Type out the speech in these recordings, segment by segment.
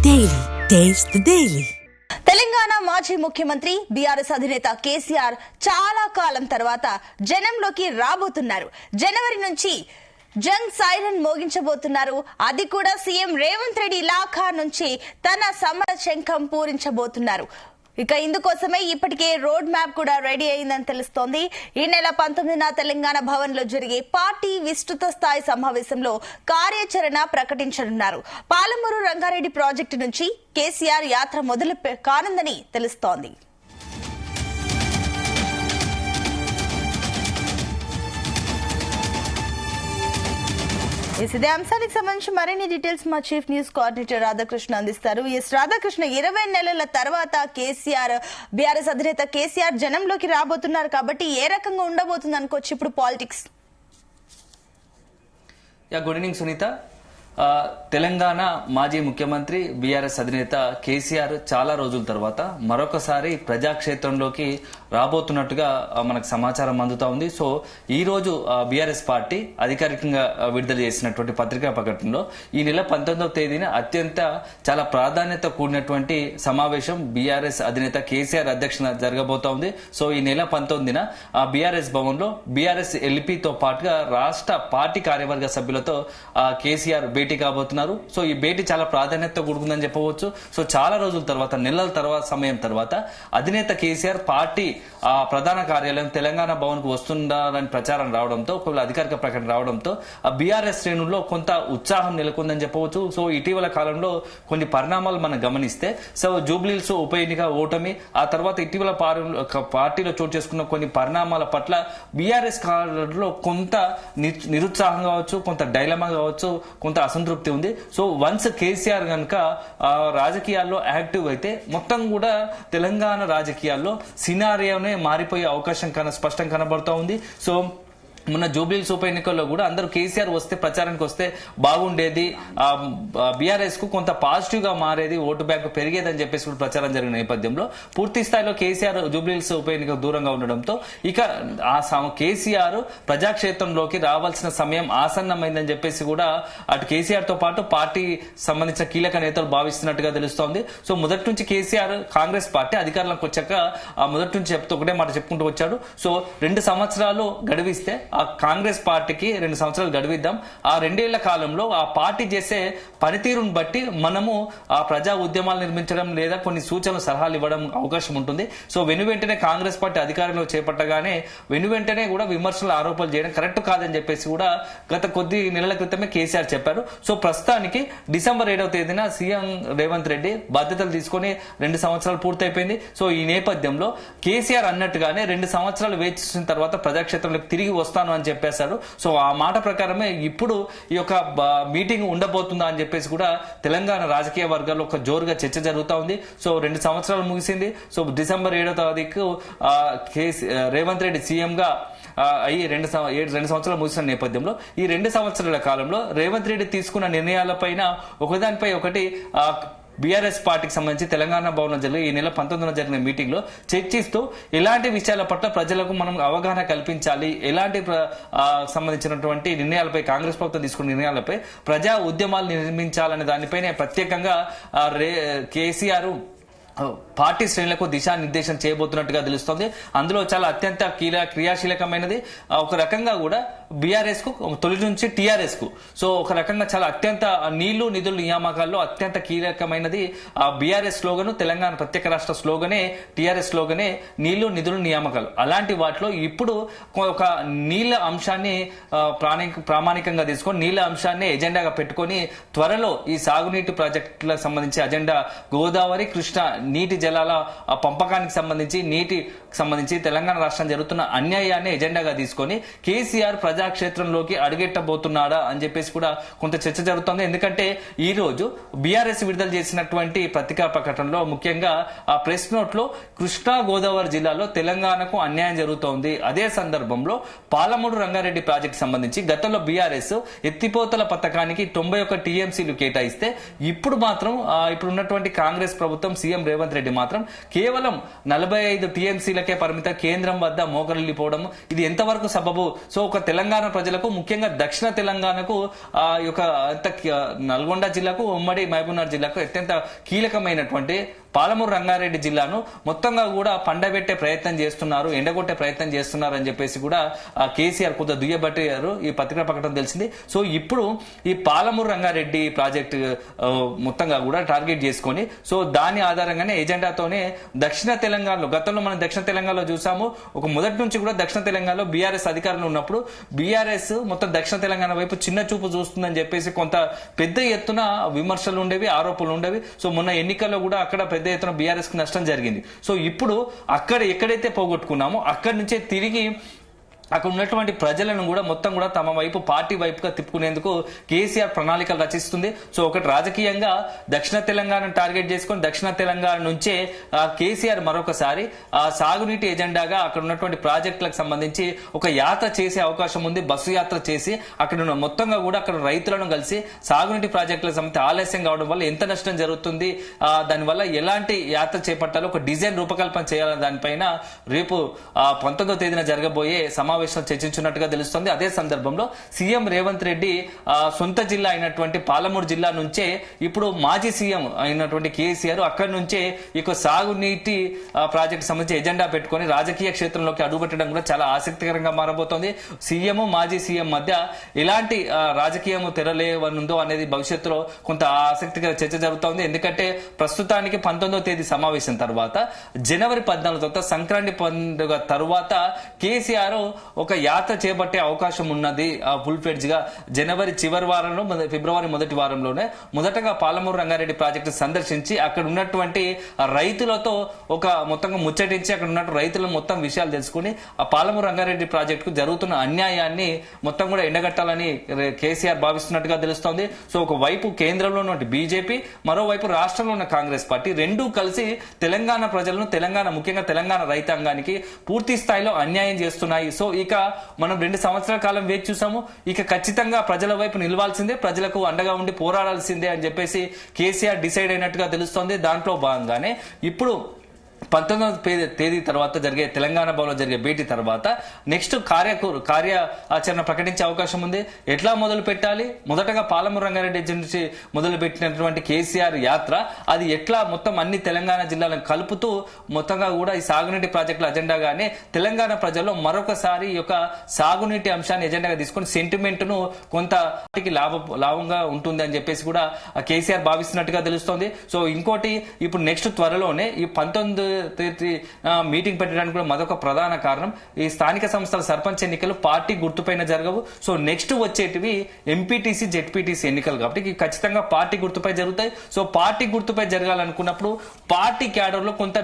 Daily. Taste the Daily. Telangana మాజీ ముఖ్యమంత్రి BRS అధినేత కేసీఆర్ చాలా కాలం తర్వాత జనంలోకి రాబోతున్నారు. జనవరి నుంచి జంగ్ సైరన్ మోగించబోతున్నారు. అది కూడా సీఎం రేవంత్ రెడ్డి ఇలాఖా నుంచి తన సమర శంఖం పూరించబోతున్నారు. ఇక ఇందుకోసమే ఇప్పటికే రోడ్ మ్యాప్ కూడా రెడీ అయిందని తెలుస్తోంది. ఈ నెల 19న తెలంగాణ భవన్ లో జరిగే పార్టీ విస్తృత స్థాయి సమావేశంలో కార్యాచరణ ప్రకటించనున్నారు. పాలమూరు రంగారెడ్డి ప్రాజెక్టు నుంచి కేసీఆర్ యాత్ర మొదలు కానుందని తెలుస్తోంది. ఇదే అంశానికి సంబంధించి మరిన్ని డీటెయిల్స్ మా చీఫ్ న్యూస్ కోఆర్డినేటర్ రాధాకృష్ణ అందిస్తారు. రాధాకృష్ణ, 20 నెలల తర్వాత కేసీఆర్ బీఆర్ఎస్ అధినేత కేసీఆర్ జనంలోకి రాబోతున్నారు కాబట్టి ఏ రకంగా ఉండబోతుంది అనుకోవచ్చు ఇప్పుడు politics? Good evening Sunitha. Telangana మాజీ ముఖ్యమంత్రి బీఆర్ఎస్ అధినేత కేసీఆర్ చాలా రోజుల తర్వాత మరొకసారి ప్రజాక్షేత్రంలోకి రాబోతున్నట్టుగా మనకు సమాచారం అందుతా ఉంది. సో ఈ రోజు బీఆర్ఎస్ పార్టీ అధికారికంగా విడుదల చేసినటువంటి పత్రికా ప్రకటనలో ఈ నెల 19వ తేదీన అత్యంత చాలా ప్రాధాన్యత కూడినటువంటి సమావేశం బీఆర్ఎస్ అధినేత కేసీఆర్ అధ్యక్షతన జరగబోతా ఉంది. సో ఈ నెల 19న బీఆర్ఎస్ భవన్ లో బీఆర్ఎస్ ఎల్పీతో పాటుగా రాష్ట్ర పార్టీ కార్యవర్గ సభ్యులతో కేసీఆర్ భేటీ కాబోతున్నారు. సో ఈ భేటీ చాలా ప్రాధాన్యత కూడుకుందని చెప్పవచ్చు. సో చాలా రోజుల తర్వాత, నెలల తర్వాత, సమయం తర్వాత అధినేత కేసీఆర్ పార్టీ ప్రధాన కార్యాలయం తెలంగాణ భవన్ కు వస్తున్నారని ప్రచారం రావడంతో, ఒకవేళ అధికారిక ప్రకటన రావడంతో బిఆర్ఎస్ శ్రేణుల్లో కొంత ఉత్సాహం నెలకొందని చెప్పవచ్చు. సో ఇటీవల కాలంలో కొన్ని పరిణామాలు మనం గమనిస్తే, సో జూబ్లీహిల్స్ ఉప ఎన్నిక ఓటమి, ఆ తర్వాత ఇటీవల పార్టీలో చోటు చేసుకున్న కొన్ని పరిణామాల పట్ల బీఆర్ఎస్ లో కొంత నిరుత్సాహం కావచ్చు, కొంత డైలమా కావచ్చు, కొంత అసంతృప్తి ఉంది. సో వన్స్ కేసీఆర్ గనక రాజకీయాల్లో యాక్టివ్ అయితే మొత్తం కూడా తెలంగాణ రాజకీయాల్లో సినారియోనే మారిపోయే అవకాశం స్పష్టం కనబడుతూ ఉంది. సో మొన్న జూబ్లీహిల్స్ ఉప ఎన్నికల్లో కూడా అందరూ కేసీఆర్ వస్తే, ప్రచారానికి వస్తే బాగుండేది, బీఆర్ఎస్ కు కొంత పాజిటివ్ గా మారేది, ఓటు బ్యాంక్ పెరిగేదని చెప్పేసి కూడా ప్రచారం జరిగిన నేపథ్యంలో పూర్తి స్థాయిలో కేసీఆర్ జూబ్లీహిల్స్ ఉప ఎన్నిక దూరంగా ఉండడంతో ఇక కేసీఆర్ ప్రజాక్షేత్రంలోకి రావాల్సిన సమయం ఆసన్నమైందని చెప్పేసి కూడా అటు కేసీఆర్ తో పాటు పార్టీ సంబంధించిన కీలక నేతలు భావిస్తున్నట్టుగా తెలుస్తోంది. సో మొదటి నుంచి కేసీఆర్ కాంగ్రెస్ పార్టీ అధికారంలోకి వచ్చాక మొదటి నుంచి ఒకటే మాట చెప్పుకుంటూ వచ్చాడు. సో 2 సంవత్సరాలు గడివిస్తే ఆ కాంగ్రెస్ పార్టీకి 2 సంవత్సరాలు గడివిద్దాం, ఆ 2 ఏళ్ల కాలంలో ఆ పార్టీ చేసే పనితీరును బట్టి మనము ఆ ప్రజా ఉద్యమాలు నిర్మించడం లేదా కొన్ని సూచనలు సలహాలు ఇవ్వడం అవకాశం ఉంటుంది. సో వెంటనే కాంగ్రెస్ పార్టీ అధికారంలో చేపట్టగానే వెంటనే కూడా విమర్శలు, ఆరోపణలు చేయడం కరెక్ట్ కాదని చెప్పేసి కూడా గత కొద్ది నెలల క్రితమే కేసీఆర్ చెప్పారు. సో ప్రస్తుతానికి డిసెంబర్ 7వ తేదీన సీఎం రేవంత్ రెడ్డి బాధ్యతలు తీసుకొని 2 సంవత్సరాలు పూర్తయిపోయింది. సో ఈ నేపథ్యంలో కేసీఆర్ అన్నట్టుగానే 2 సంవత్సరాలు వేచి చూసిన తర్వాత ప్రజాక్షేత్రంలోకి తిరిగి వస్తాను అని చెప్పేశారు. సో ఆ మాట ప్రకారమే ఇప్పుడు ఈ యొక్క మీటింగ్ ఉండబోతుందా అని చెప్పేసి కూడా తెలంగాణ రాజకీయ వర్గాల్లో ఒక జోరుగా చర్చ జరుగుతూ ఉంది. సో 2 సంవత్సరాలు ముగిసింది. సో డిసెంబర్ 7వ తారీఖు రేవంత్ రెడ్డి సీఎం గా అయ్యి 2 సంవత్సరాలు ముగిసిన నేపథ్యంలో ఈ 2 సంవత్సరాల కాలంలో రేవంత్ రెడ్డి తీసుకున్న నిర్ణయాలపైన ఒకదానిపై ఒకటి బీఆర్ఎస్ పార్టీకి సంబంధించి తెలంగాణ భవన్ లో జరిగే ఈ నెల 19న జరిగిన మీటింగ్ లో చర్చిస్తూ ఎలాంటి విషయాల పట్ల ప్రజలకు మనం అవగాహన కల్పించాలి, ఎలాంటి సంబంధించినటువంటి నిర్ణయాలపై, కాంగ్రెస్ ప్రభుత్వం తీసుకున్న నిర్ణయాలపై ప్రజా ఉద్యమాలు నిర్మించాలనే దానిపైనే ప్రత్యేకంగా కేసీఆర్ పార్టీ శ్రేణులకు దిశానిర్దేశం చేయబోతున్నట్టుగా తెలుస్తోంది. అందులో చాలా అత్యంత క్రియాశీలకమైనది ఒక రకంగా కూడా బీఆర్ఎస్ కు, తొలి నుంచి టీఆర్ఎస్ కు. సో ఒక రకంగా చాలా అత్యంత నీళ్లు నిధుల నియామకాల్లో అత్యంత కీలకమైనది బీఆర్ఎస్ స్లోగన్, తెలంగాణ ప్రత్యేక రాష్ట్ర స్లోగనే టీఆర్ఎస్ స్లోగనే నీళ్లు నిధుల నియామకాలు. అలాంటి వాటిలో ఇప్పుడు ఒక నీళ్ల అంశాన్ని ప్రామాణికంగా తీసుకొని, నీళ్ల అంశాన్ని ఎజెండాగా పెట్టుకొని త్వరలో ఈ సాగునీటి ప్రాజెక్టులకు సంబంధించి అజెండా, గోదావరి కృష్ణ నీటి జలాల పంపకానికి సంబంధించి తెలంగాణ రాష్ట్రం జరుగుతున్న అన్యాయాన్ని ఎజెండాగా తీసుకొని కేసీఆర్ ప్రజాక్షేత్రంలోకి అడుగెట్టబోతున్నాడా అని చెప్పేసి కూడా కొంత చర్చ జరుగుతోంది. ఎందుకంటే ఈ రోజు బీఆర్ఎస్ విడుదల చేసినటువంటి పత్రికా ప్రకటనలో ముఖ్యంగా ఆ ప్రెస్ నోట్ లో కృష్ణా గోదావరి జిల్లాలో తెలంగాణకు అన్యాయం జరుగుతోంది. అదే సందర్భంలో పాలమూరు రంగారెడ్డి ప్రాజెక్టు సంబంధించి గతంలో బీఆర్ఎస్ ఎత్తిపోతల పథకానికి 91 టీఎంసీలు కేటాయిస్తే ఇప్పుడు మాత్రం ఇప్పుడు ఉన్నటువంటి కాంగ్రెస్ ప్రభుత్వం, సీఎం రేవంత్ రెడ్డి మాత్రం కేవలం 45 టీఎంసీల సీట్లకే పరిమిత కేంద్రం వద్ద మోకరిల్లిపోవడం ఇది ఎంతవరకు సబబు? సో ఒక తెలంగాణ ప్రజలకు, ముఖ్యంగా దక్షిణ తెలంగాణకు, నల్గొండ జిల్లాకు, ఉమ్మడి మహబూబ్నగర్ జిల్లాకు అత్యంత కీలకమైనటువంటి పాలమూరు రంగారెడ్డి జిల్లాను మొత్తంగా కూడా పండబెట్టే ప్రయత్నం చేస్తున్నారు, ఎండగొట్టే ప్రయత్నం చేస్తున్నారు అని చెప్పేసి కూడా కేసీఆర్ కొంత దుయ్యబట్టారు. ఈ పత్రికా ప్రకటన తెలిసింది. సో ఇప్పుడు ఈ పాలమూరు రంగారెడ్డి ప్రాజెక్టు మొత్తంగా కూడా టార్గెట్ చేసుకొని, సో దాని ఆధారంగానే ఎజెండాతోనే దక్షిణ తెలంగాణలో, గతంలో మనం దక్షిణ తెలంగాణలో చూసాము, ఒక మొదటి నుంచి కూడా దక్షిణ తెలంగాణలో బీఆర్ఎస్ అధికారంలో ఉన్నప్పుడు బీఆర్ఎస్ మొత్తం దక్షిణ తెలంగాణ వైపు చిన్న చూపు చూస్తుందని చెప్పేసి కొంత పెద్ద ఎత్తున విమర్శలు ఉండేవి, ఆరోపణలు ఉండేవి. సో మొన్న ఎన్నికల్లో కూడా అక్కడ పెద్ద ఎత్తున బీఆర్ఎస్ కు నష్టం జరిగింది. సో ఇప్పుడు అక్కడ ఎక్కడైతే పోగొట్టుకున్నామో అక్కడి నుంచే తిరిగి అక్కడ ఉన్నటువంటి ప్రజలను కూడా మొత్తం కూడా తమ వైపు, పార్టీ వైపుగా తిప్పుకునేందుకు కేసీఆర్ ప్రణాళికలు రచిస్తుంది. సో ఒకటి రాజకీయంగా దక్షిణ తెలంగాణ టార్గెట్ చేసుకుని దక్షిణ తెలంగాణ నుంచే కేసీఆర్ మరొకసారి సాగునీటి ఎజెండాగా అక్కడ ఉన్నటువంటి ప్రాజెక్టులకు సంబంధించి ఒక యాత్ర చేసే అవకాశం ఉంది. బస్సు యాత్ర చేసి అక్కడ మొత్తంగా కూడా అక్కడ రైతులను కలిసి సాగునీటి ప్రాజెక్టులకు సంబంధించి ఆలస్యం కావడం వల్ల ఎంత నష్టం జరుగుతుంది, దానివల్ల ఎలాంటి యాత్ర చేపట్టాలో ఒక డిజైన్ రూపకల్పన చేయాలని దానిపైన రేపు 19వ తేదీన జరగబోయే సమావేశం చర్చించున్నట్టుగా తెలుస్తోంది. అదే సందర్భంలో సీఎం రేవంత్ రెడ్డి సొంత జిల్లా అయినటువంటి పాలమూరు జిల్లా నుంచే ఇప్పుడు మాజీ సీఎం అయినటువంటి కేసీఆర్ అక్కడి నుంచే ఇక సాగునీటి ప్రాజెక్టు సంబంధించి ఎజెండా పెట్టుకుని రాజకీయ క్షేత్రంలోకి అడుగుపెట్టడం కూడా చాలా ఆసక్తికరంగా మారబోతోంది. సీఎం, మాజీ సీఎం మధ్య ఎలాంటి రాజకీయం తెరలేవనుందో అనేది భవిష్యత్తులో కొంత ఆసక్తికర చర్చ జరుగుతోంది. ఎందుకంటే ప్రస్తుతానికి 19వ తేదీ సమావేశం తర్వాత జనవరి 14 తర్వాత సంక్రాంతి పండుగ తర్వాత కేసీఆర్ ఒక యాత్ర చేపట్టే అవకాశం ఉన్నది. ఫుల్ ఫ్లెడ్జ్ గా జనవరి చివరి వారంలో, ఫిబ్రవరి మొదటి వారంలోనే మొదటగా పాలమూరు రంగారెడ్డి ప్రాజెక్టు సందర్శించి అక్కడ ఉన్నటువంటి రైతులతో ఒక మొత్తంగా ముచ్చటించి అక్కడ ఉన్న రైతుల మొత్తం విషయాలు తెలుసుకుని ఆ పాలమూరు రంగారెడ్డి ప్రాజెక్టుకు జరుగుతున్న అన్యాయాన్ని మొత్తం కూడా ఎండగట్టాలని కేసీఆర్ భావిస్తున్నట్టుగా తెలుస్తోంది. సో ఒక వైపు కేంద్రంలో ఉన్న బీజేపీ, మరోవైపు రాష్ట్రంలో ఉన్న కాంగ్రెస్ పార్టీ రెండూ కలిసి తెలంగాణ ప్రజలను, ముఖ్యంగా తెలంగాణ రైతాంగానికి పూర్తి స్థాయిలో అన్యాయం చేస్తున్నాయి. సో ఇక మనం 2 సంవత్సరాల కాలం వేచి చూసాము. ఇక ఖచ్చితంగా ప్రజల వైపు నిలవాల్సిందే, ప్రజలకు అండగా ఉండి పోరాడాల్సిందే అని చెప్పేసి కేసీఆర్ డిసైడ్ అయినట్టుగా తెలుస్తోంది. దాంట్లో భాగంగానే ఇప్పుడు 19వ తేదీ తర్వాత జరిగే తెలంగాణ భవన్లో జరిగే భేటీ తర్వాత నెక్స్ట్ కార్యాచరణ ప్రకటించే అవకాశం ఉంది. ఎట్లా మొదలు పెట్టాలి? మొదటగా పాలమూరు రంగారెడ్డి నుంచి మొదలు పెట్టినటువంటి కేసీఆర్ యాత్ర అది ఎట్లా మొత్తం అన్ని తెలంగాణ జిల్లాలను కలుపుతూ మొత్తంగా కూడా ఈ సాగునీటి ప్రాజెక్టుల అజెండాగానే తెలంగాణ ప్రజల్లో మరొకసారి ఈ యొక్క సాగునీటి అంశాన్ని ఎజెండాగా తీసుకుని సెంటిమెంట్ ను కొంత లాభంగా ఉంటుంది అని చెప్పేసి కూడా కేసీఆర్ భావిస్తున్నట్టుగా తెలుస్తోంది. సో ఇంకోటి ఇప్పుడు నెక్స్ట్ త్వరలోనే ఈ 19 మీటింగ్ పెట్టడానికి కూడా మరొక ప్రధాన కారణం ఈ స్థానిక సంస్థల సర్పంచ్ ఎన్నికలు పార్టీ గుర్తుపైన జరగవు. సో నెక్స్ట్ వచ్చేటివి ఎంపీటీసీ, జెడ్పీటీసీ ఎన్నికలు కాబట్టి ఖచ్చితంగా పార్టీ గుర్తుపై జరుగుతాయి. సో పార్టీ గుర్తుపై జరగాలనుకున్నప్పుడు పార్టీ క్యాడర్ లో కొంత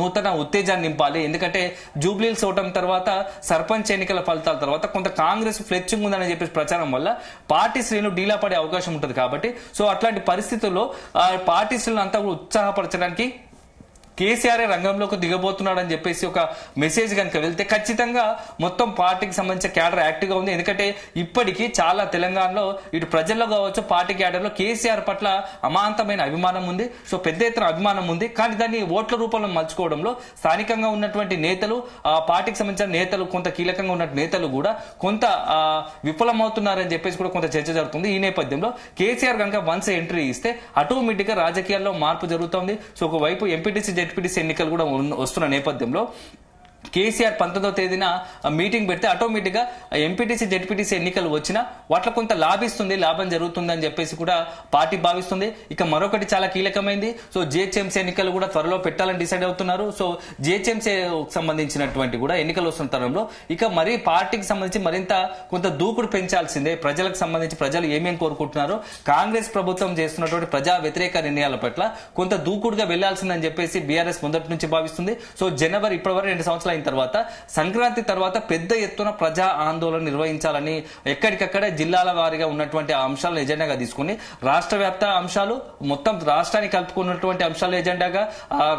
నూతన ఉత్తేజాన్ని నింపాలి. ఎందుకంటే జూబ్లీహిల్స్ ఓటమి తర్వాత, సర్పంచ్ ఎన్నికల ఫలితాల తర్వాత కొంత కాంగ్రెస్ ఫ్లెచ్చింగ్ ఉందని చెప్పేసి ప్రచారం వల్ల పార్టీ శ్రేణులు డీలా పడే అవకాశం ఉంటుంది. కాబట్టి సో అట్లాంటి పరిస్థితుల్లో పార్టీ శ్రేణులు అంతా ఉత్సాహపరచడానికి కేసీఆర్ రంగంలోకి దిగబోతున్నాడని చెప్పేసి ఒక మెసేజ్ కనుక వెళ్తే ఖచ్చితంగా మొత్తం పార్టీకి సంబంధించిన క్యాడర్ యాక్టివ్ గా ఉంది. ఎందుకంటే ఇప్పటికీ చాలా తెలంగాణలో ఇటు ప్రజల్లో కావచ్చు, పార్టీ క్యాడర్ లో కేసీఆర్ పట్ల అమాంతమైన అభిమానం ఉంది. సో పెద్ద ఎత్తున అభిమానం ఉంది. కానీ దాన్ని ఓట్ల రూపంలో మలుచుకోవడంలో స్థానికంగా ఉన్నటువంటి నేతలు, పార్టీకి సంబంధించిన నేతలు, కొంత కీలకంగా ఉన్న నేతలు కూడా కొంత విఫలమవుతున్నారని చెప్పేసి కూడా కొంత చర్చ జరుగుతుంది. ఈ నేపథ్యంలో కేసీఆర్ కనుక వన్స్ ఎంట్రీ ఇస్తే ఆటోమేటిక్ గా రాజకీయాల్లో మార్పు జరుగుతోంది. సో ఒకవైపు ఎంపీటీసీ, జెడ్పీటీసీ ఎన్నికలు కూడా వస్తున్న నేపథ్యంలో కేసీఆర్ 19వ తేదీన మీటింగ్ పెడితే ఆటోమేటిక్ గా ఎంపీటీసీ, జెడ్పీటీసీ ఎన్నికలు వచ్చినా వాటిలో కొంత లాభం జరుగుతుంది అని చెప్పేసి కూడా పార్టీ భావిస్తుంది. ఇక మరొకటి చాలా కీలకమైంది. సో జిహెచ్ఎంసీ ఎన్నికలు కూడా త్వరలో పెట్టాలని డిసైడ్ అవుతున్నారు. సో జిహెచ్ఎంసీ సంబంధించినటువంటి కూడా ఎన్నికలు వస్తున్న తరంలో ఇక మరి పార్టీకి సంబంధించి మరింత కొంత దూకుడు పెంచాల్సిందే. ప్రజలకు సంబంధించి ప్రజలు ఏమేం కోరుకుంటున్నారో, కాంగ్రెస్ ప్రభుత్వం చేస్తున్నటువంటి ప్రజా వ్యతిరేక నిర్ణయాల పట్ల కొంత దూకుడుగా వెళ్లాల్సిందని చెప్పేసి బీఆర్ఎస్ మొదటి నుంచి భావిస్తుంది. సో జనవరి ఇప్పటివరకు 2 సంవత్సరాలు అయిన తర్వాత సంక్రాంతి తర్వాత పెద్ద ఎత్తున ప్రజా ఆందోళన నిర్వహించాలని ఎక్కడికక్కడ జిల్లాల వారీగా ఉన్నటువంటి అంశాలను ఎజెండాగా తీసుకుని రాష్ట్ర వ్యాప్త అంశాలు మొత్తం రాష్ట్రాన్ని కలుపుకున్నటువంటి అంశాలు ఎజెండాగా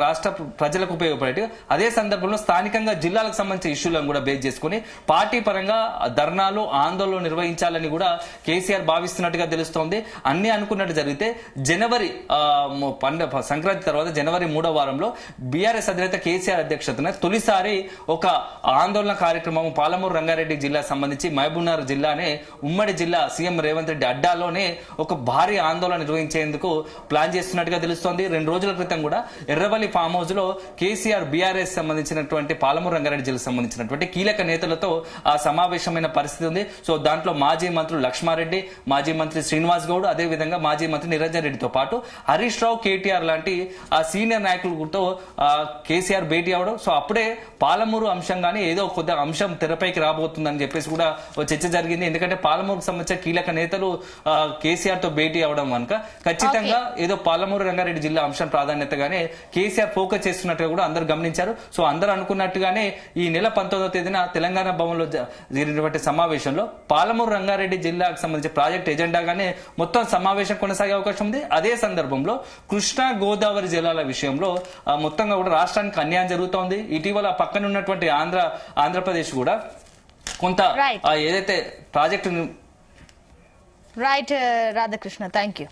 రాష్ట్ర ప్రజలకు ఉపయోగపడేది. అదే సందర్భంలో స్థానికంగా జిల్లాలకు సంబంధించిన ఇష్యూలను కూడా బేస్ చేసుకుని పార్టీ పరంగా ధర్నాలు ఆందోళనలు నిర్వహించాలని కూడా కేసీఆర్ భావిస్తున్నట్టుగా తెలుస్తోంది. అన్ని అనుకున్నట్టు జరిగితే జనవరి సంక్రాంతి తర్వాత జనవరి 3వ వారంలో బీఆర్ఎస్ అధినేత కేసీఆర్ అధ్యక్షతన తొలిసారి ఒక ఆందోళన కార్యక్రమం పాలమూరు రంగారెడ్డి జిల్లా సంబంధించి మహబూబ్నగర్ జిల్లానే ఉమ్మడి జిల్లా సీఎం రేవంత్ రెడ్డి అడ్డాలోనే ఒక భారీ ఆందోళన నిర్వహించేందుకు ప్లాన్ చేస్తున్నట్టుగా తెలుస్తోంది. 2 రోజుల క్రితం కూడా ఎర్రవల్లి ఫామ్ హౌస్ లో కేసీఆర్ బీఆర్ఎస్ సంబంధించినటువంటి పాలమూరు రంగారెడ్డి జిల్లాకు సంబంధించినటువంటి కీలక నేతలతో ఆ సమావేశమైన పరిస్థితి ఉంది. సో దాంట్లో మాజీ మంత్రులు లక్ష్మారెడ్డి, మాజీ మంత్రి శ్రీనివాస్ గౌడ్, అదే విధంగా మాజీ మంత్రి నిరంజన్ రెడ్డితో పాటు హరీష్ రావు, కేటీఆర్ లాంటి ఆ సీనియర్ నాయకులతో కేసీఆర్ భేటీ అవడం. సో అప్పుడే పాలమూరు అంశంగానే ఏదో కొద్ది అంశం తెరపైకి రాబోతుందని చెప్పేసి కూడా చర్చ జరిగింది. ఎందుకంటే పాలమూరుకు సంబంధించిన కీలక నేతలు కేసీఆర్ తో భేటీ అవడం కనుక ఖచ్చితంగా ఏదో పాలమూరు రంగారెడ్డి జిల్లా అంశం ప్రాధాన్యతగానే కేసీఆర్ ఫోకస్ చేస్తున్నట్టుగా కూడా అందరూ గమనించారు. సో అందరూ అనుకున్నట్టుగానే ఈ నెల 19వ తేదీన తెలంగాణ భవన్ లో జరిగినటువంటి సమావేశంలో పాలమూరు రంగారెడ్డి జిల్లాకు సంబంధించి ప్రాజెక్ట్ ఎజెండాగానే మొత్తం సమావేశం కొనసాగే అవకాశం ఉంది. అదే సందర్భంలో కృష్ణా గోదావరి జిల్లాల విషయంలో మొత్తంగా కూడా రాష్ట్రానికి అన్యాయం జరుగుతోంది. ఇటీవల పక్కన ఉన్నటువంటి ఆంధ్రప్రదేశ్ కూడా కొంత ఏదైతే project right Radhakrishna, thank you.